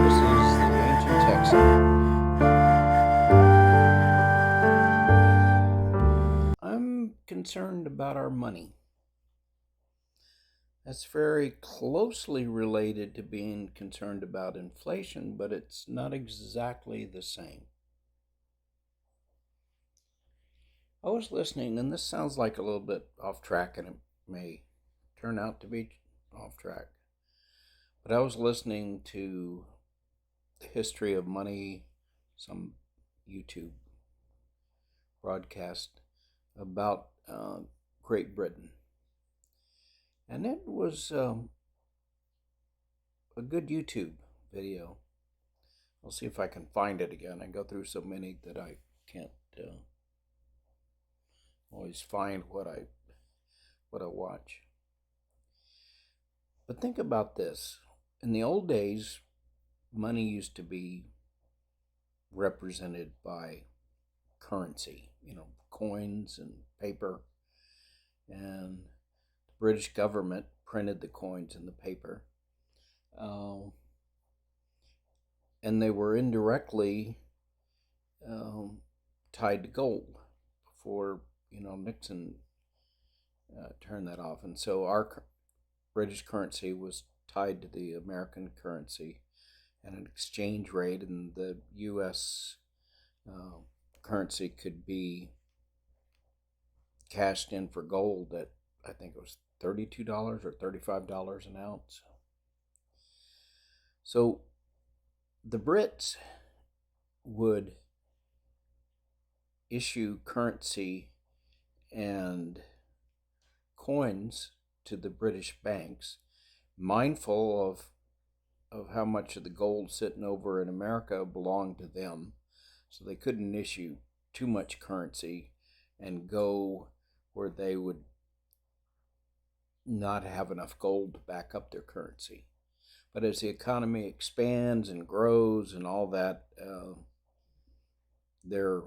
This is the Ancient Texan. I'm concerned about our money. That's very closely related to being concerned about inflation, but it's not exactly the same. I was listening, and this sounds like a little bit off track, and it may turn out to be off track. But I was listening to the history of money, some YouTube broadcast about Great Britain. And it was a good YouTube video. I'll see if I can find it again. I go through so many that I can't always find what I watch. But think about this. In the old days, money used to be represented by currency, coins and paper. And the British government printed the coins and the paper. And they were indirectly tied to gold before, Nixon turned that off. And so our British currency was tied to the American currency and an exchange rate, and the U.S. Currency could be cashed in for gold at, I think it was $32 or $35 an ounce. So the Brits would issue currency and coins to the British banks, mindful of how much of the gold sitting over in America belonged to them. So they couldn't issue too much currency and go where they would not have enough gold to back up their currency. But as the economy expands and grows and all that, their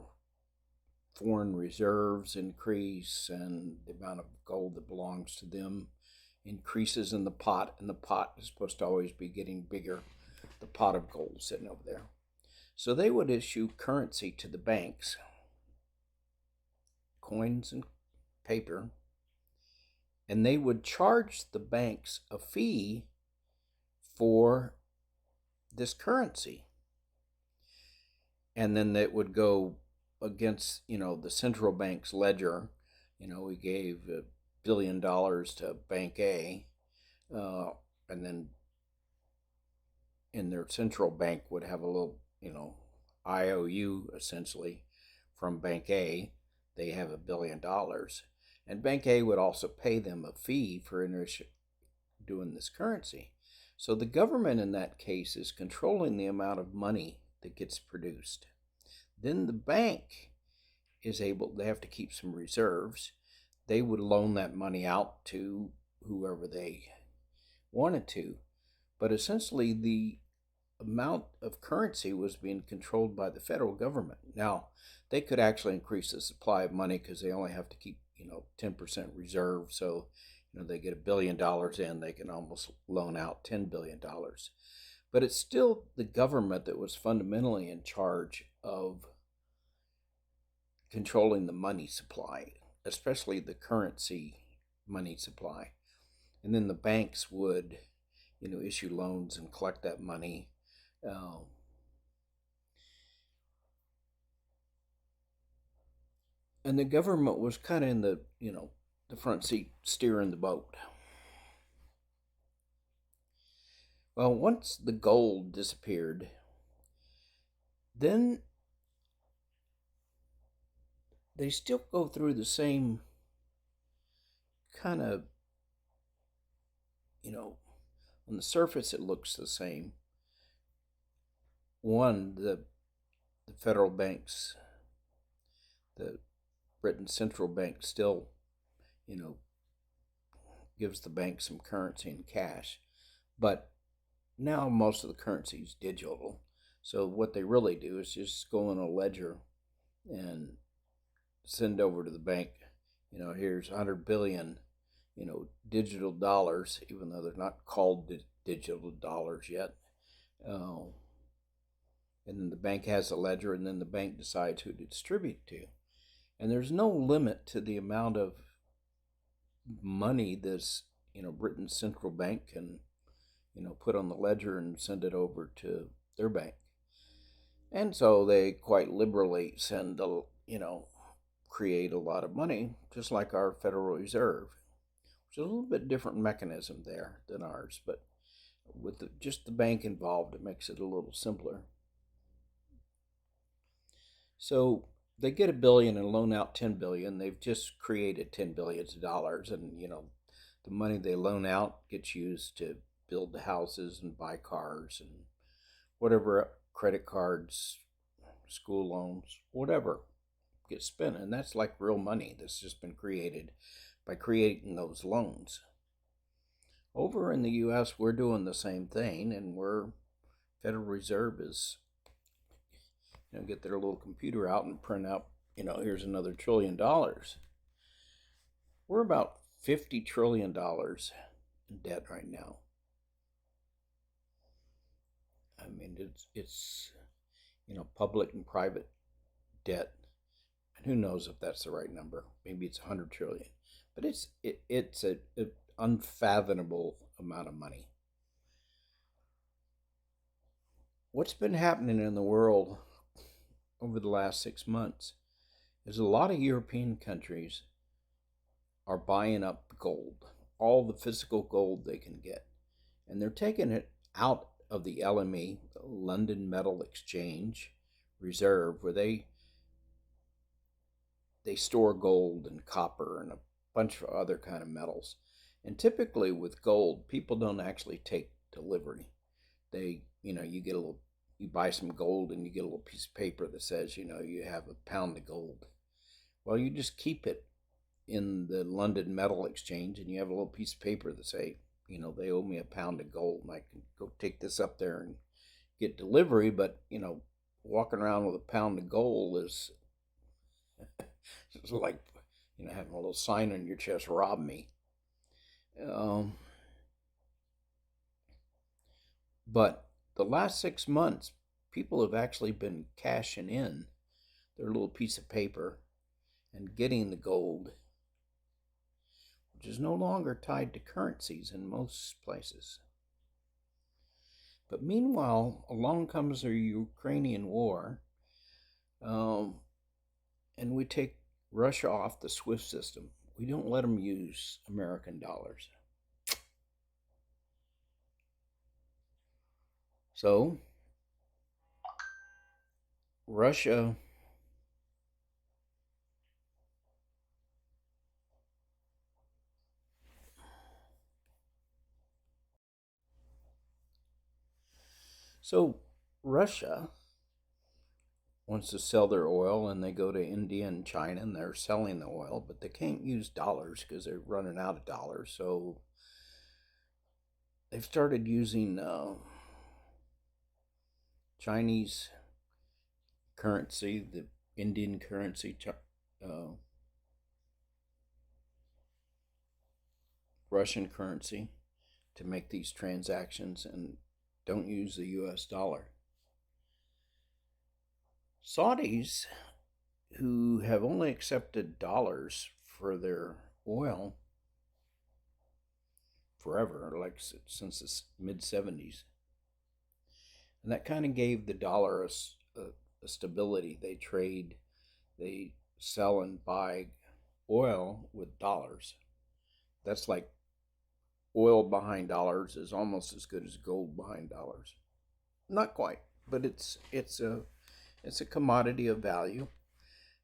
foreign reserves increase, and the amount of gold that belongs to them increases in the pot, and the pot is supposed to always be getting bigger, the pot of gold sitting over there. So they would issue currency to the banks, coins and paper, and they would charge the banks a fee for this currency. And then it would go against, the central bank's ledger. We gave $1 billion to Bank A, and then in their central bank would have a little, IOU essentially from Bank A. They have $1 billion. And Bank A would also pay them a fee for doing this currency. So the government in that case is controlling the amount of money that gets produced. Then the bank is able, they have to keep some reserves. They would loan that money out to whoever they wanted to. But essentially the amount of currency was being controlled by the federal government. Now, they could actually increase the supply of money because they only have to keep, 10% reserve. So, they get $1 billion in, they can almost loan out $10 billion. But it's still the government that was fundamentally in charge of controlling the money supply, especially the currency money supply. And then the banks would, issue loans and collect that money. And the government was kind of in the front seat steering the boat. Well, once the gold disappeared, then they still go through the same kind of, you know, on the surface it looks the same. One, the federal banks, the Britain central bank still, you know, gives the bank some currency and cash. But now most of the currency is digital. So what they really do is just go in a ledger and send over to the bank, here's 100 billion, digital dollars, even though they're not called digital dollars yet. Uh, and then the bank has a ledger, and then the bank decides who to distribute to. And there's no limit to the amount of money this, Britain's central bank can, put on the ledger and send it over to their bank. And so they quite liberally send, create a lot of money, just like our Federal Reserve, which is a little bit different mechanism there than ours. But with just the bank involved, it makes it a little simpler. So they get $1 billion and loan out $10 billion. They've just created $10 billion, and the money they loan out gets used to build the houses and buy cars and whatever, credit cards, school loans, whatever gets spent. And that's like real money that's just been created by creating those loans. Over in the US, we're doing the same thing, and Federal Reserve is, get their little computer out and print out, here's another $1 trillion. We're about $50 trillion in debt right now. I mean, it's public and private debt, and who knows if that's the right number. Maybe it's 100 trillion, but it's an unfathomable amount of money. What's been happening in the world over the last 6 months is a lot of European countries are buying up gold, all the physical gold they can get, and they're taking it out of the LME, the London Metal Exchange Reserve, where they store gold and copper and a bunch of other kind of metals. And typically with gold, people don't actually take delivery. You buy some gold and you get a little piece of paper that says, you have a pound of gold. Well, you just keep it in the London Metal Exchange, and you have a little piece of paper that say, they owe me a pound of gold, and I can go take this up there and get delivery. But, walking around with a pound of gold is it's like, having a little sign on your chest, rob me. But the last 6 months, people have actually been cashing in their little piece of paper and getting the gold, which is no longer tied to currencies in most places. But meanwhile, along comes the Ukrainian war, and we take Russia off the SWIFT system. We don't let them use American dollars. So, Russia wants to sell their oil, and they go to India and China, and they're selling the oil, but they can't use dollars because they're running out of dollars. So they've started using Chinese currency, the Indian currency, Russian currency to make these transactions, and don't use the US dollar. Saudis, who have only accepted dollars for their oil forever, like since the mid 70s, and that kind of gave the dollar a stability. They sell and buy oil with dollars. That's like oil behind dollars is almost as good as gold behind dollars. Not quite, but it's a commodity of value,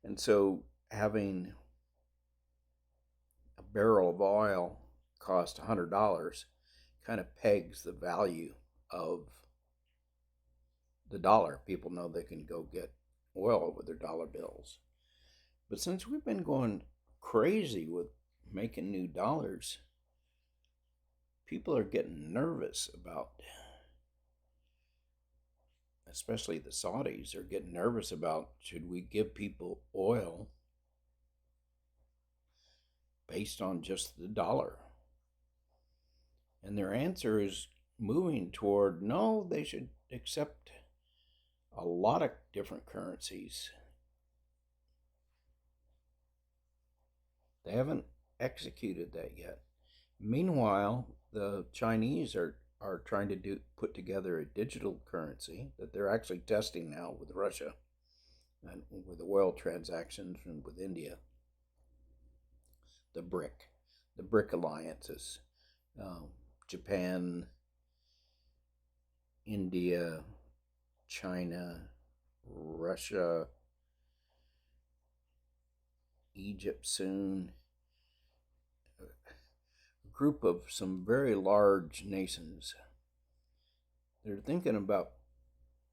and so having a barrel of oil cost $100 kind of pegs the value of the dollar. People know they can go get oil with their dollar bills. But since we've been going crazy with making new dollars, people are getting nervous about, especially the Saudis are getting nervous about, should we give people oil based on just the dollar? And their answer is moving toward, no, they should accept a lot of different currencies. They haven't executed that yet. Meanwhile, the Chinese are trying to put together a digital currency that they're actually testing now with Russia and with oil transactions and with India. The BRIC alliances, Japan, India, China, Russia, Egypt soon. A group of some very large nations. They're thinking about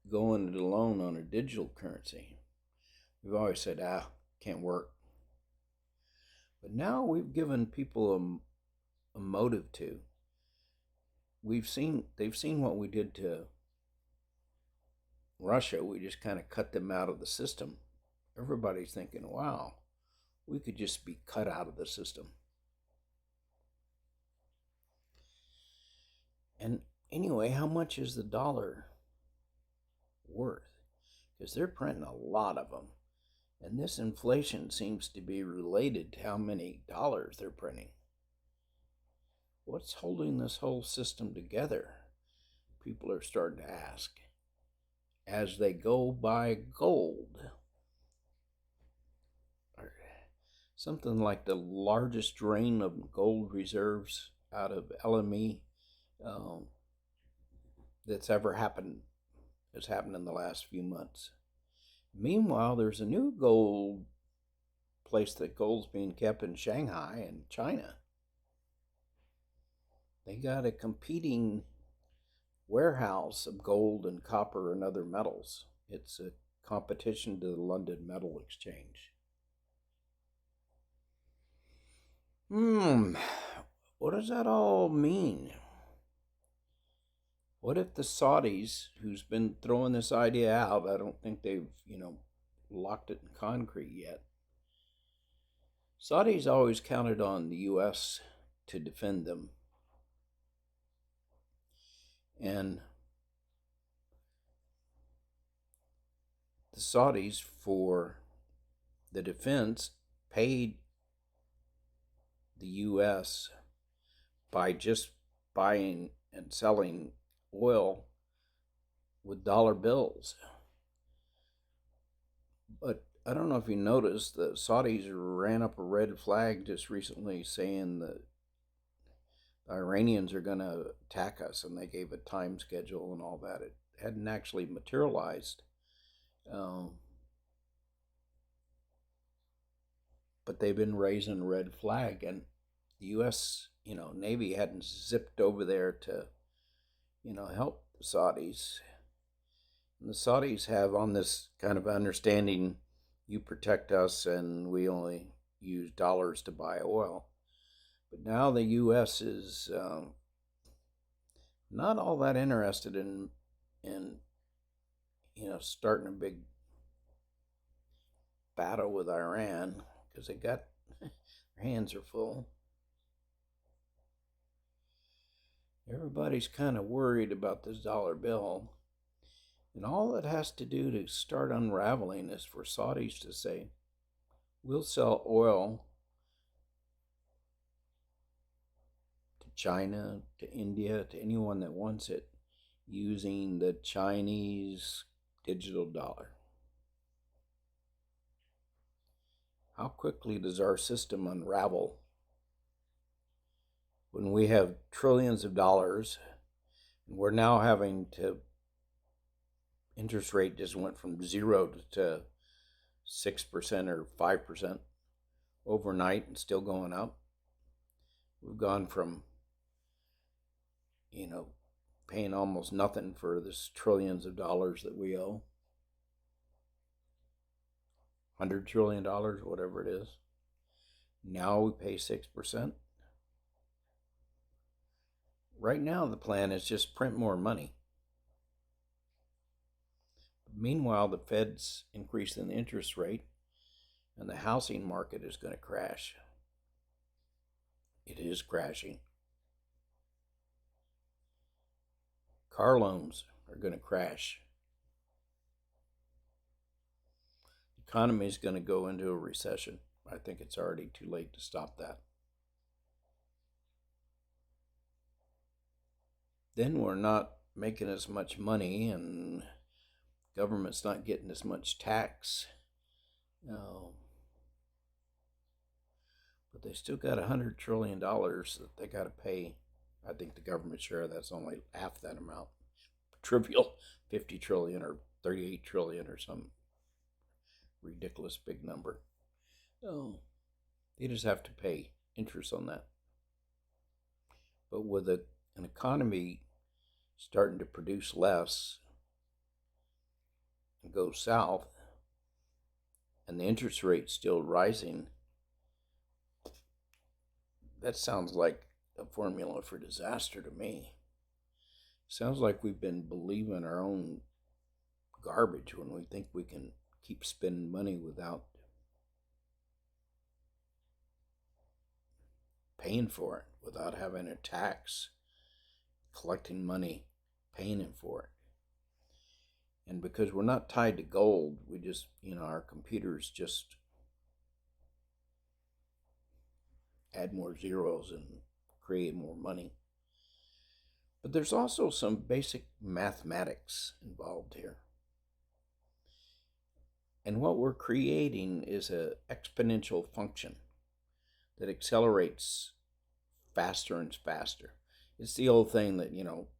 going it alone on a digital currency. We've always said, can't work. But now we've given people a motive to. They've seen what we did to Russia. We just kind of cut them out of the system. Everybody's thinking, wow, we could just be cut out of the system. And anyway, how much is the dollar worth? Because they're printing a lot of them. And this inflation seems to be related to how many dollars they're printing. What's holding this whole system together? People are starting to ask. As they go buy gold, something like the largest drain of gold reserves out of LME that's ever happened has happened in the last few months. Meanwhile, there's a new gold place that gold's being kept in Shanghai in China. They got a competing warehouse of gold and copper and other metals. It's a competition to the London Metal Exchange. What does that all mean? What if the Saudis, who's been throwing this idea out, I don't think they've, locked it in concrete yet. Saudis always counted on the U.S. to defend them. And the Saudis, for the defense, paid the U.S. by just buying and selling oil with dollar bills. But I don't know if you noticed, the Saudis ran up a red flag just recently saying that the Iranians are going to attack us, and they gave a time schedule and all that. It hadn't actually materialized. But they've been raising a red flag, and the U.S., Navy hadn't zipped over there to, help the Saudis. And the Saudis have on this kind of understanding, you protect us and we only use dollars to buy oil. But now the U.S. is not all that interested in starting a big battle with Iran, because they got their hands are full. Everybody's kind of worried about this dollar bill. And all it has to do to start unraveling is for Saudis to say, we'll sell oil to China, to India, to anyone that wants it, using the Chinese digital dollar. How quickly does our system unravel? when we have trillions of dollars, and we're now having to, interest rate just went from 0 to 6% or 5% overnight and still going up. We've gone from, paying almost nothing for this trillions of dollars that we owe. $100 trillion, whatever it is. Now we pay 6%. Right now, the plan is just print more money. Meanwhile, the Fed's increasing the interest rate, and the housing market is going to crash. It is crashing. Car loans are going to crash. The economy is going to go into a recession. I think it's already too late to stop that. Then we're not making as much money, and government's not getting as much tax. But they still got $100 trillion that they got to pay. I think the government share that's only half that amount. Trivial 50 trillion or 38 trillion or some ridiculous big number. They just have to pay interest on that. But with an economy starting to produce less and go south, and the interest rate still rising, that sounds like a formula for disaster to me. Sounds like we've been believing our own garbage when we think we can keep spending money without paying for it, without having a tax, collecting money, paying for it. And because we're not tied to gold, we just, our computers just add more zeros and create more money. But there's also some basic mathematics involved here. And what we're creating is an exponential function that accelerates faster and faster. It's the old thing that,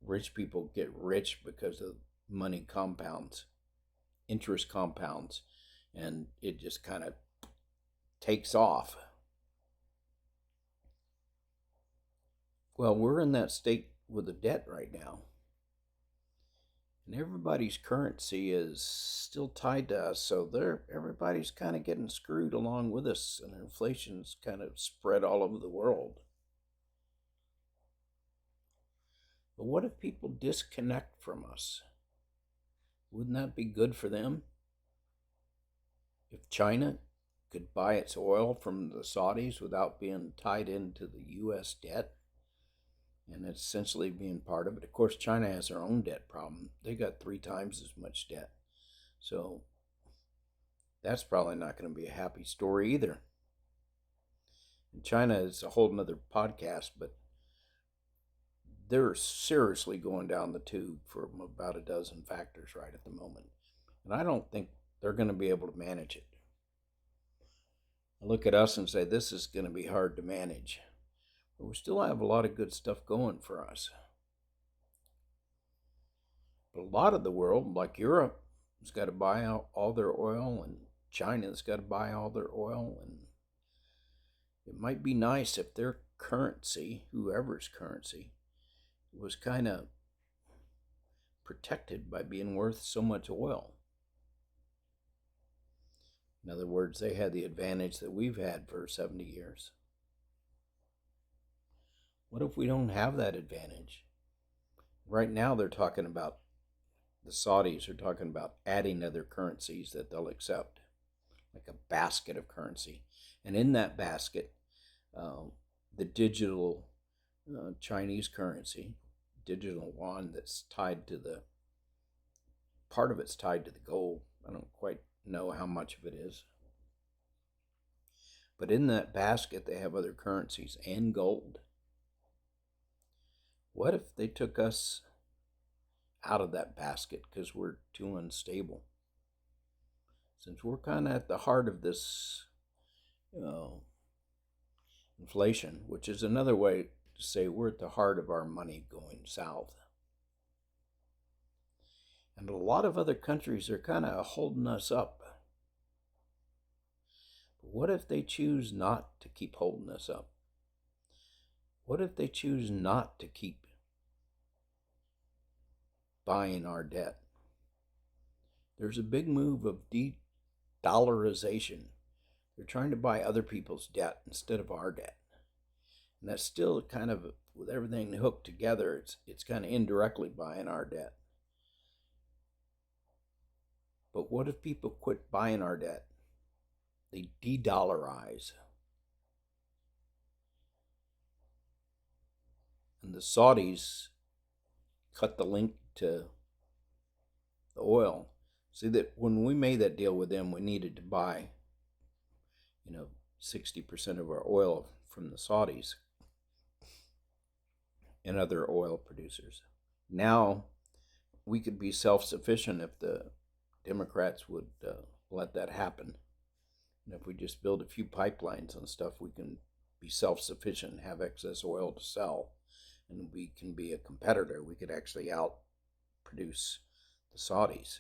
rich people get rich because of money compounds, interest compounds, and it just kind of takes off. Well, we're in that state with the debt right now. And everybody's currency is still tied to us, so everybody's kind of getting screwed along with us, and inflation's kind of spread all over the world. But what if people disconnect from us? Wouldn't that be good for them? If China could buy its oil from the Saudis without being tied into the U.S. debt, and it's essentially being part of it. Of course, China has their own debt problem. They got 3 times as much debt. So that's probably not going to be a happy story either. And China is a whole nother podcast, but they're seriously going down the tube for about a dozen factors right at the moment. And I don't think they're going to be able to manage it. I look at us and say, this is going to be hard to manage. But we still have a lot of good stuff going for us. But a lot of the world, like Europe, has got to buy out all their oil, and China's got to buy all their oil. And it might be nice if their currency, whoever's currency, was kind of protected by being worth so much oil. In other words, they had the advantage that we've had for 70 years. What if we don't have that advantage? Right now they're talking about, the Saudis are talking about adding other currencies that they'll accept, like a basket of currency. And in that basket, the digital Chinese currency, digital yuan, that's tied to part of it's tied to the gold. I don't quite know how much of it is. But in that basket, they have other currencies and gold. What if they took us out of that basket because we're too unstable? Since we're kind of at the heart of this inflation, which is another way to to say we're at the heart of our money going south. And a lot of other countries are kind of holding us up. But what if they choose not to keep holding us up? What if they choose not to keep buying our debt? There's a big move of dedollarization. They're trying to buy other people's debt instead of our debt. And that's still kind of, with everything hooked together, it's kind of indirectly buying our debt. But what if people quit buying our debt? They de-dollarize. And the Saudis cut the link to the oil. See, that when we made that deal with them, we needed to buy, 60% of our oil from the Saudis and other oil producers. Now, we could be self-sufficient if the Democrats would let that happen. And if we just build a few pipelines and stuff, we can be self-sufficient and have excess oil to sell. And we can be a competitor. We could actually outproduce the Saudis.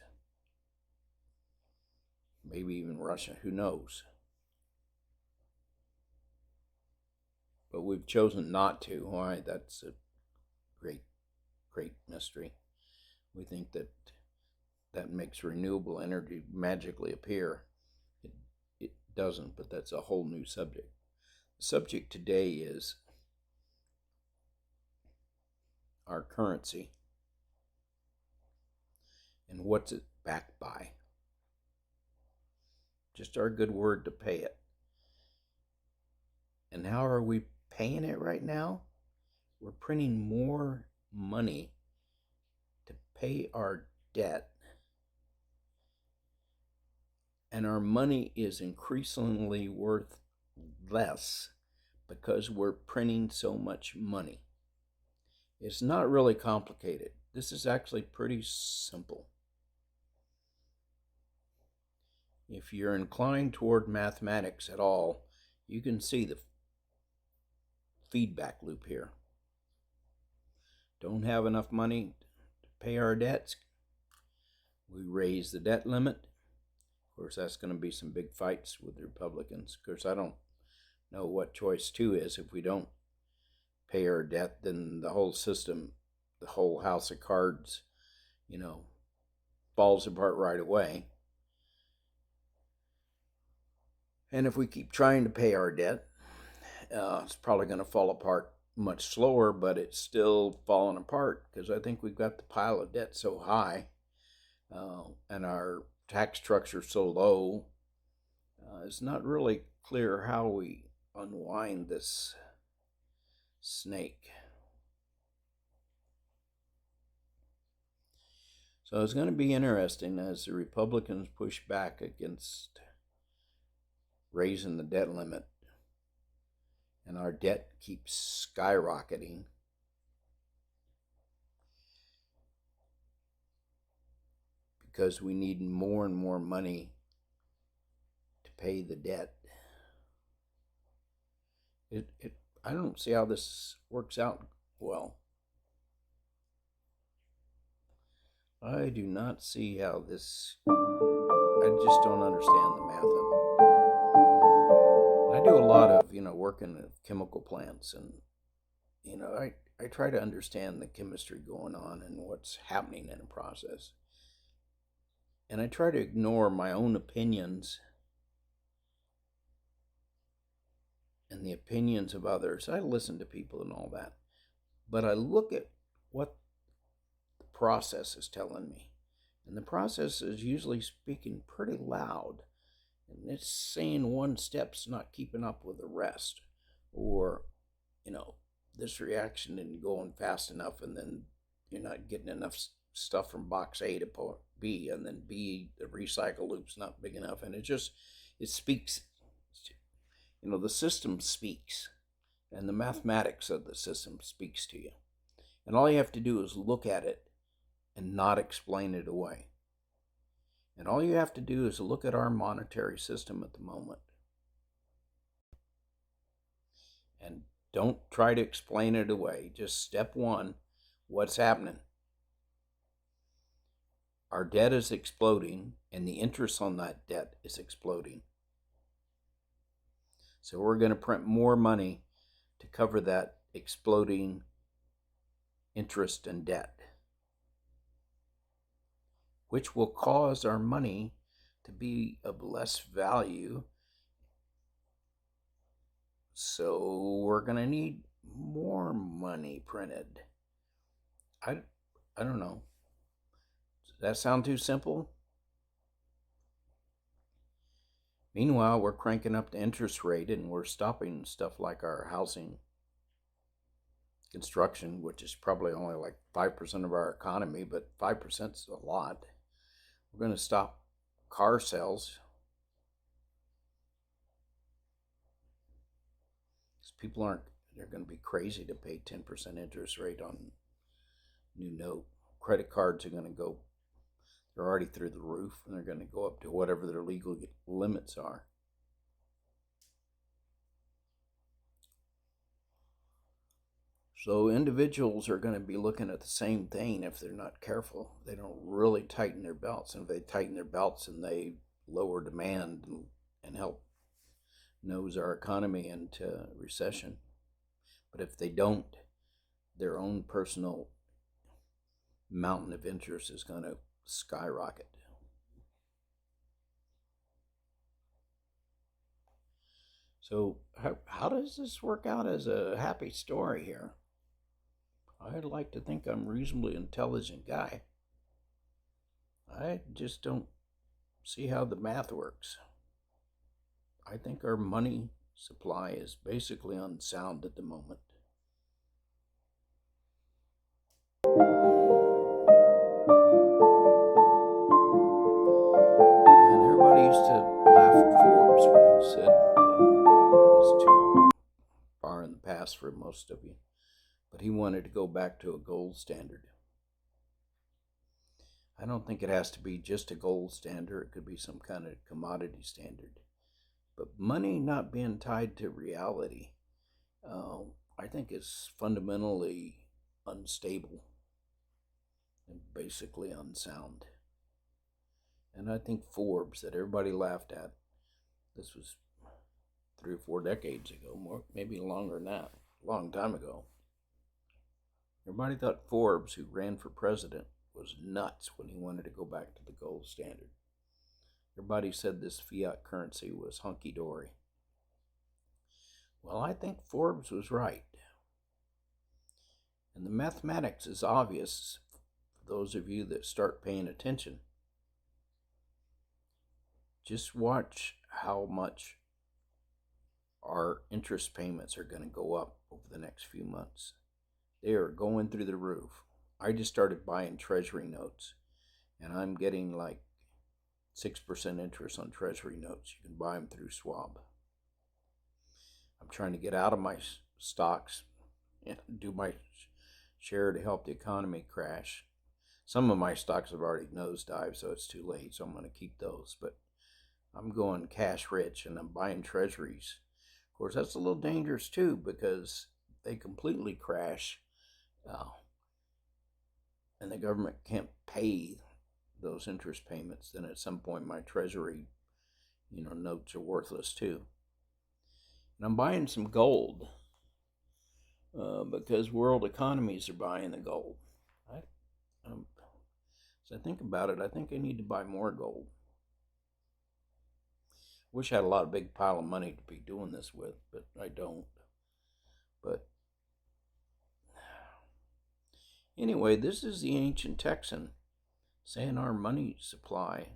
Maybe even Russia, who knows? But we've chosen not to. Why? That's a great, great mystery. We think that makes renewable energy magically appear. It doesn't, but that's a whole new subject. The subject today is our currency and what's it backed by. Just our good word to pay it. And how are we paying it right now? We're printing more money to pay our debt. And our money is increasingly worth less because we're printing so much money. It's not really complicated. This is actually pretty simple. If you're inclined toward mathematics at all, you can see the feedback loop here. Don't have enough money to pay our debts. We raise the debt limit. Of course, that's going to be some big fights with the Republicans. Of course, I don't know what choice 2 is. If we don't pay our debt, then the whole system, the whole house of cards, falls apart right away. And if we keep trying to pay our debt, it's probably going to fall apart much slower, but it's still falling apart because I think we've got the pile of debt so high and our tax structure so low. It's not really clear how we unwind this snake. So it's going to be interesting as the Republicans push back against raising the debt limit, and our debt keeps skyrocketing. Because we need more and more money to pay the debt. I don't see how this works out well. I do not see how this, I just don't understand the math of it. I do a lot of, working at chemical plants, and, I try to understand the chemistry going on and what's happening in a process. And I try to ignore my own opinions and the opinions of others. I listen to people and all that. But I look at what the process is telling me. And the process is usually speaking pretty loud. And it's saying one step's not keeping up with the rest. Or, this reaction isn't going fast enough, and then you're not getting enough stuff from box A to B, and then B, the recycle loop's not big enough. And it speaks, the system speaks. And the mathematics of the system speaks to you. And all you have to do is look at it and not explain it away. And all you have to do is look at our monetary system at the moment. And Don't try to explain it away. Just step one, what's happening? Our debt is exploding, and the interest on that debt is exploding. So we're going to print more money to cover that exploding interest and debt, which will cause our money to be of less value. So we're going to need more money printed. I don't know. Does that sound too simple? Meanwhile, we're cranking up the interest rate and we're stopping stuff like our housing construction, which is probably only like 5% of our economy, but 5% is a lot. We're going to stop car sales. People they're going to be crazy to pay 10% interest rate on new note. Credit cards are going to go, they're already through the roof, and they're going to go up to whatever their legal limits are. So individuals are going to be looking at the same thing if they're not careful. They don't really tighten their belts. And if they tighten their belts and they lower demand and help nose our economy into recession. But if they don't, their own personal mountain of interest is going to skyrocket. So how does this work out as a happy story here? I'd like to think I'm a reasonably intelligent guy. I just don't see how the math works. I think our money supply is basically unsound at the moment. And everybody used to laugh at Forbes when he said it's too far in the past for most of you. But he wanted to go back to a gold standard. I don't think it has to be just a gold standard. It could be some kind of commodity standard. But money not being tied to reality, I think is fundamentally unstable and basically unsound. And I think Forbes, that everybody laughed at, this was 3 or 4 decades ago, more maybe longer than that, a long time ago. Everybody thought Forbes, who ran for president, was nuts when he wanted to go back to the gold standard. Everybody said this fiat currency was hunky-dory. Well, I think Forbes was right. And the mathematics is obvious for those of you that start paying attention. Just watch how much our interest payments are going to go up over the next few months. They are going through the roof. I just started buying Treasury notes, and I'm getting like 6% interest on Treasury notes. You can buy them through Schwab. I'm trying to get out of my stocks and do my share to help the economy crash. Some of my stocks have already nosedived, so it's too late, so I'm going to keep those. But I'm going cash rich, and I'm buying Treasuries. Of course, that's a little dangerous too, because they completely crash, and the government can't pay those interest payments, then at some point my Treasury, notes are worthless too. And I'm buying some gold because world economies are buying the gold. As I think about it, I think I need to buy more gold. Wish I had a lot of big pile of money to be doing this with, but I don't. But anyway, this is the ancient Texan saying our money supply,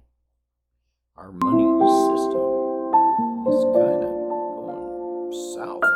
our money system is kind of going south.